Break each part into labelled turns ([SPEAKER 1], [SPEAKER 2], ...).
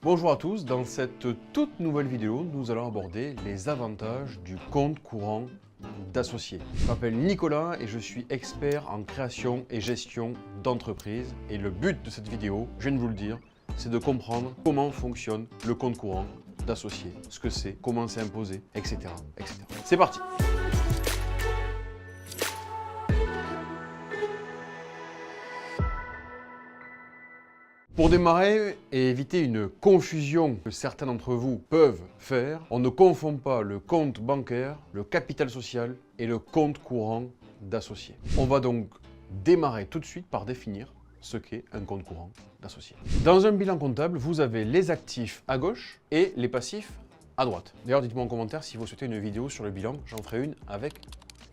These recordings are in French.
[SPEAKER 1] Bonjour à tous, dans cette toute nouvelle vidéo, nous allons aborder les avantages du compte courant d'associé. Je m'appelle Nicolas et je suis expert en création et gestion d'entreprise. Et le but de cette vidéo, je viens de vous le dire, c'est de comprendre comment fonctionne le compte courant d'associé, ce que c'est, comment c'est imposé, etc. etc. C'est parti! Pour démarrer et éviter une confusion que certains d'entre vous peuvent faire, on ne confond pas le compte bancaire, le capital social et le compte courant d'associé. On va donc démarrer tout de suite par définir ce qu'est un compte courant d'associé. Dans un bilan comptable, vous avez les actifs à gauche et les passifs à droite. D'ailleurs, dites-moi en commentaire si vous souhaitez une vidéo sur le bilan, j'en ferai une avec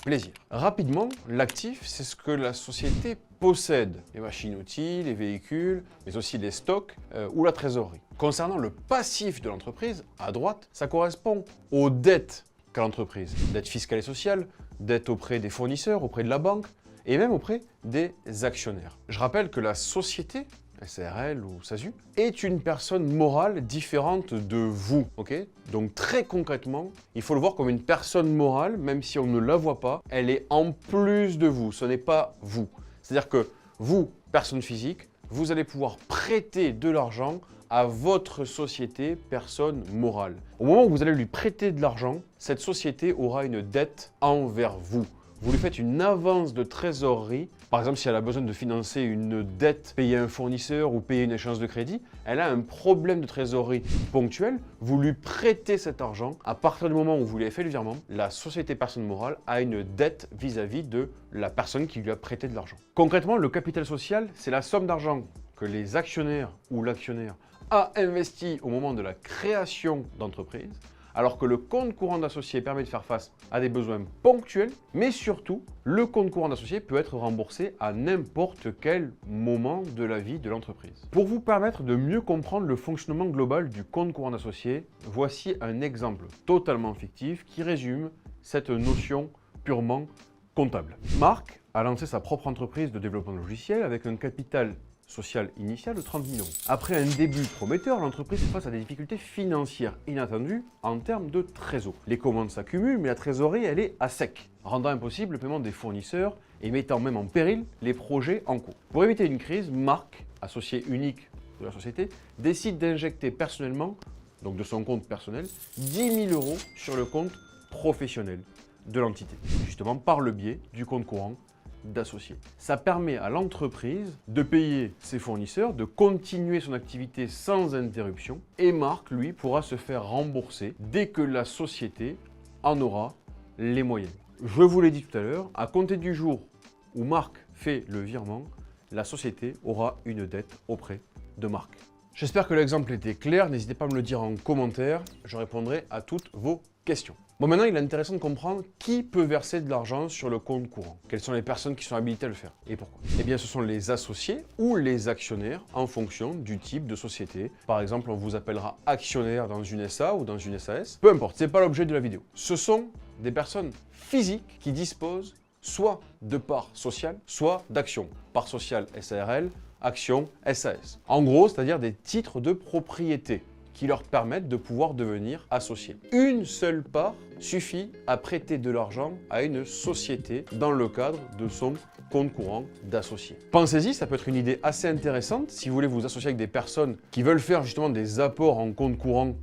[SPEAKER 1] plaisir. Rapidement, l'actif, c'est ce que la société possède. Les machines-outils, les véhicules, mais aussi les stocks ou la trésorerie. Concernant le passif de l'entreprise, à droite, ça correspond aux dettes qu'a l'entreprise. Dettes fiscales et sociales, dettes auprès des fournisseurs, auprès de la banque et même auprès des actionnaires. Je rappelle que la société, SARL ou SASU, est une personne morale différente de vous, ok? Donc très concrètement, il faut le voir comme une personne morale, même si on ne la voit pas, elle est en plus de vous, ce n'est pas vous. C'est-à-dire que vous, personne physique, vous allez pouvoir prêter de l'argent à votre société, personne morale. Au moment où vous allez lui prêter de l'argent, cette société aura une dette envers vous. Vous lui faites une avance de trésorerie. Par exemple, si elle a besoin de financer une dette, payer un fournisseur ou payer une échéance de crédit, elle a un problème de trésorerie ponctuel, vous lui prêtez cet argent. À partir du moment où vous lui avez fait le virement, la société personne morale a une dette vis-à-vis de la personne qui lui a prêté de l'argent. Concrètement, le capital social, c'est la somme d'argent que les actionnaires ou l'actionnaire a investi au moment de la création d'entreprise, alors que le compte courant d'associé permet de faire face à des besoins ponctuels, mais surtout, le compte courant d'associé peut être remboursé à n'importe quel moment de la vie de l'entreprise. Pour vous permettre de mieux comprendre le fonctionnement global du compte courant d'associé, voici un exemple totalement fictif qui résume cette notion purement comptable. Marc a lancé sa propre entreprise de développement logiciel avec un capital social initial de 30 000 €. Après un début prometteur, l'entreprise fait face à des difficultés financières inattendues en termes de trésor. Les commandes s'accumulent, mais la trésorerie, elle est à sec, rendant impossible le paiement des fournisseurs et mettant même en péril les projets en cours. Pour éviter une crise, Marc, associé unique de la société, décide d'injecter personnellement, donc de son compte personnel, 10 000 € sur le compte professionnel de l'entité, justement par le biais du compte courant d'associés. Ça permet à l'entreprise de payer ses fournisseurs, de continuer son activité sans interruption et Marc, lui, pourra se faire rembourser dès que la société en aura les moyens. Je vous l'ai dit tout à l'heure, à compter du jour où Marc fait le virement, la société aura une dette auprès de Marc. J'espère que l'exemple était clair, n'hésitez pas à me le dire en commentaire, je répondrai à toutes vos questions. Bon, maintenant, il est intéressant de comprendre qui peut verser de l'argent sur le compte courant. Quelles sont les personnes qui sont habilitées à le faire et pourquoi? Eh bien, ce sont les associés ou les actionnaires en fonction du type de société. Par exemple, on vous appellera actionnaire dans une SA ou dans une SAS. Peu importe, ce n'est pas l'objet de la vidéo. Ce sont des personnes physiques qui disposent soit de parts sociales, soit d'actions. Part sociale SARL, actions SAS. En gros, c'est-à-dire des titres de propriété qui leur permettent de pouvoir devenir associés. Une seule part suffit à prêter de l'argent à une société dans le cadre de son compte courant d'associé. Pensez-y, ça peut être une idée assez intéressante si vous voulez vous associer avec des personnes qui veulent faire justement des apports en compte courant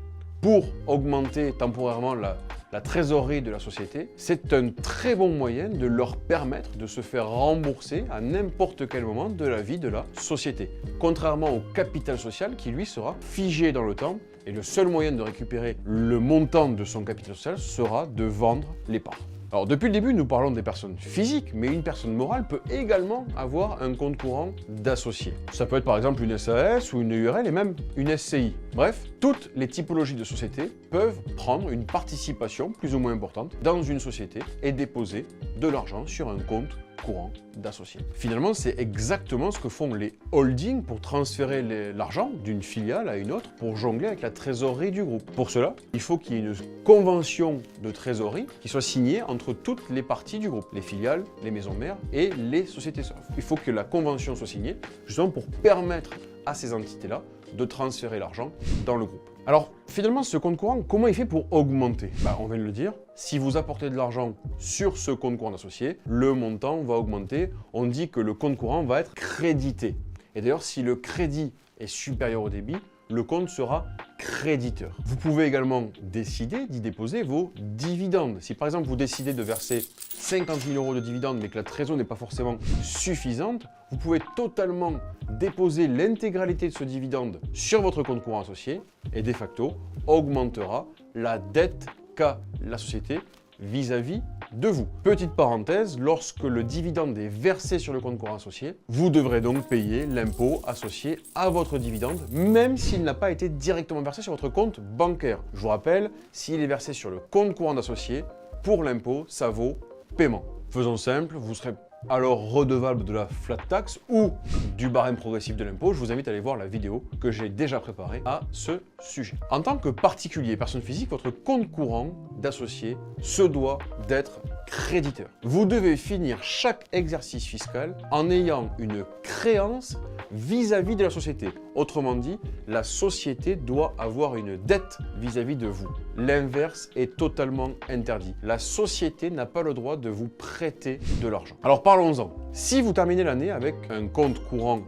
[SPEAKER 1] pour augmenter temporairement la trésorerie de la société. C'est un très bon moyen de leur permettre de se faire rembourser à n'importe quel moment de la vie de la société. Contrairement au capital social qui lui sera figé dans le temps et le seul moyen de récupérer le montant de son capital social sera de vendre les parts. Alors depuis le début, nous parlons des personnes physiques, mais une personne morale peut également avoir un compte courant d'associé. Ça peut être par exemple une SAS ou une URL et même une SCI. Bref, toutes les typologies de sociétés peuvent prendre une participation plus ou moins importante dans une société et déposer de l'argent sur un compte courant d'associés. Finalement, c'est exactement ce que font les holdings pour transférer l'argent d'une filiale à une autre pour jongler avec la trésorerie du groupe. Pour cela, il faut qu'il y ait une convention de trésorerie qui soit signée entre toutes les parties du groupe, les filiales, les maisons mères et les sociétés sœurs. Il faut que la convention soit signée justement pour permettre à ces entités-là de transférer l'argent dans le groupe. Alors finalement, ce compte courant, comment il fait pour augmenter? On vient de le dire, si vous apportez de l'argent sur ce compte courant d'associé, le montant va augmenter. On dit que le compte courant va être crédité. Et d'ailleurs, si le crédit est supérieur au débit, le compte sera créditeur. Vous pouvez également décider d'y déposer vos dividendes. Si par exemple vous décidez de verser 50 000 € de dividendes mais que la trésorerie n'est pas forcément suffisante, vous pouvez totalement déposer l'intégralité de ce dividende sur votre compte courant associé et de facto augmentera la dette qu'a la société vis-à-vis de vous. Petite parenthèse, lorsque le dividende est versé sur le compte courant associé, vous devrez donc payer l'impôt associé à votre dividende, même s'il n'a pas été directement versé sur votre compte bancaire. Je vous rappelle, s'il est versé sur le compte courant d'associé, pour l'impôt, ça vaut paiement. Faisons simple, vous serez alors redevable de la flat tax ou du barème progressif de l'impôt. Je vous invite à aller voir la vidéo que j'ai déjà préparée à ce sujet. En tant que particulier, personne physique, votre compte courant d'associé se doit d'être créditeur. Vous devez finir chaque exercice fiscal en ayant une créance vis-à-vis de la société. Autrement dit, la société doit avoir une dette vis-à-vis de vous. L'inverse est totalement interdit. La société n'a pas le droit de vous prêter de l'argent. Alors parlons-en. Si vous terminez l'année avec un compte courant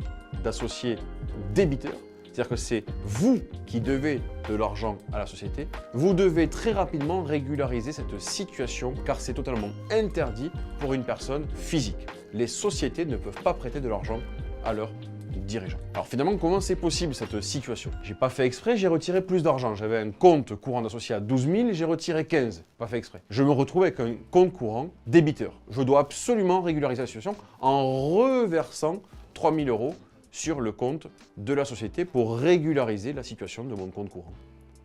[SPEAKER 1] d'associé débiteur, c'est-à-dire que c'est vous qui devez de l'argent à la société, vous devez très rapidement régulariser cette situation car c'est totalement interdit pour une personne physique. Les sociétés ne peuvent pas prêter de l'argent à leurs dirigeants. Alors finalement, comment c'est possible cette situation? J'ai pas fait exprès, j'ai retiré plus d'argent. J'avais un compte courant d'associé à 12 000, j'ai retiré 15. Pas fait exprès. Je me retrouve avec un compte courant débiteur. Je dois absolument régulariser la situation en reversant 3 000 € sur le compte de la société pour régulariser la situation de mon compte courant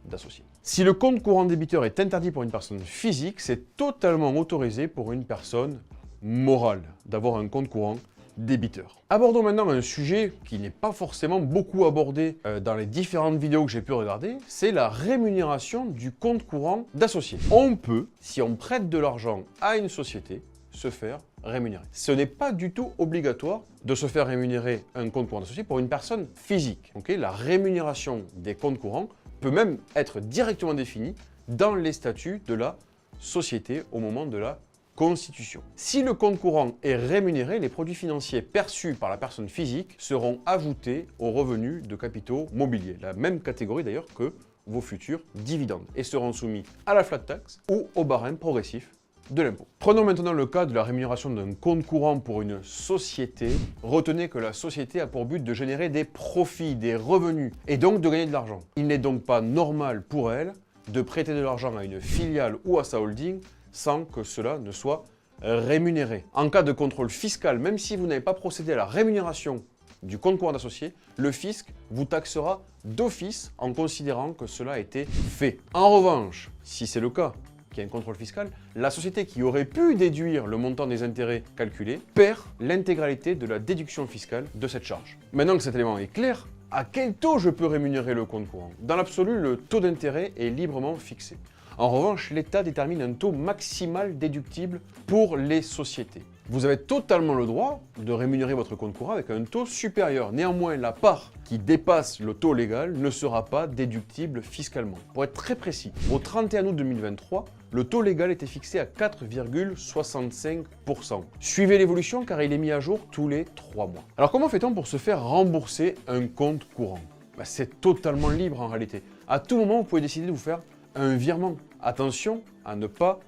[SPEAKER 1] d'associé. Si le compte courant débiteur est interdit pour une personne physique, c'est totalement autorisé pour une personne morale d'avoir un compte courant débiteur. Abordons maintenant un sujet qui n'est pas forcément beaucoup abordé dans les différentes vidéos que j'ai pu regarder, c'est la rémunération du compte courant d'associé. On peut, si on prête de l'argent à une société, se faire rémunérer. Ce n'est pas du tout obligatoire de se faire rémunérer un compte courant d'associé pour une personne physique. La rémunération des comptes courants peut même être directement définie dans les statuts de la société au moment de la constitution. Si le compte courant est rémunéré, les produits financiers perçus par la personne physique seront ajoutés aux revenus de capitaux mobiliers, la même catégorie d'ailleurs que vos futurs dividendes, et seront soumis à la flat tax ou au barème progressif de l'impôt. Prenons maintenant le cas de la rémunération d'un compte courant pour une société. Retenez que la société a pour but de générer des profits, des revenus, et donc de gagner de l'argent. Il n'est donc pas normal pour elle de prêter de l'argent à une filiale ou à sa holding sans que cela ne soit rémunéré. En cas de contrôle fiscal, même si vous n'avez pas procédé à la rémunération du compte courant d'associé, le fisc vous taxera d'office en considérant que cela a été fait. En revanche, si c'est le cas, qu'il y a un contrôle fiscal, la société qui aurait pu déduire le montant des intérêts calculés perd l'intégralité de la déduction fiscale de cette charge. Maintenant que cet élément est clair, à quel taux je peux rémunérer le compte courant? Dans l'absolu, le taux d'intérêt est librement fixé. En revanche, l'État détermine un taux maximal déductible pour les sociétés. Vous avez totalement le droit de rémunérer votre compte courant avec un taux supérieur. Néanmoins, la part qui dépasse le taux légal ne sera pas déductible fiscalement. Pour être très précis, au 31 août 2023, le taux légal était fixé à 4,65%. Suivez l'évolution car il est mis à jour tous les 3 mois. Alors comment fait-on pour se faire rembourser un compte courant? C'est totalement libre en réalité. À tout moment, vous pouvez décider de vous faire un virement. Attention à ne pas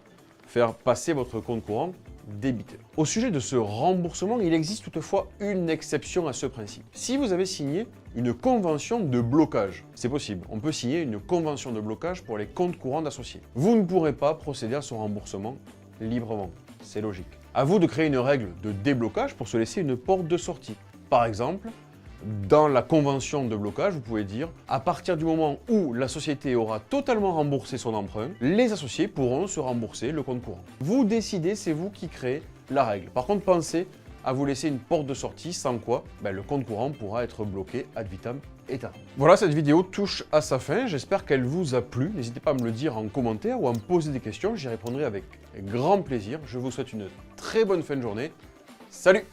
[SPEAKER 1] faire passer votre compte courant débiteur. Au sujet de ce remboursement, il existe toutefois une exception à ce principe. Si vous avez signé une convention de blocage, c'est possible, on peut signer une convention de blocage pour les comptes courants d'associés. Vous ne pourrez pas procéder à son remboursement librement, c'est logique. À vous de créer une règle de déblocage pour se laisser une porte de sortie. Par exemple, dans la convention de blocage, vous pouvez dire à partir du moment où la société aura totalement remboursé son emprunt, les associés pourront se rembourser le compte courant. Vous décidez, c'est vous qui créez la règle. Par contre, pensez à vous laisser une porte de sortie, sans quoi le compte courant pourra être bloqué ad vitam aeternam. Voilà, cette vidéo touche à sa fin. J'espère qu'elle vous a plu. N'hésitez pas à me le dire en commentaire ou à me poser des questions. J'y répondrai avec grand plaisir. Je vous souhaite une très bonne fin de journée. Salut!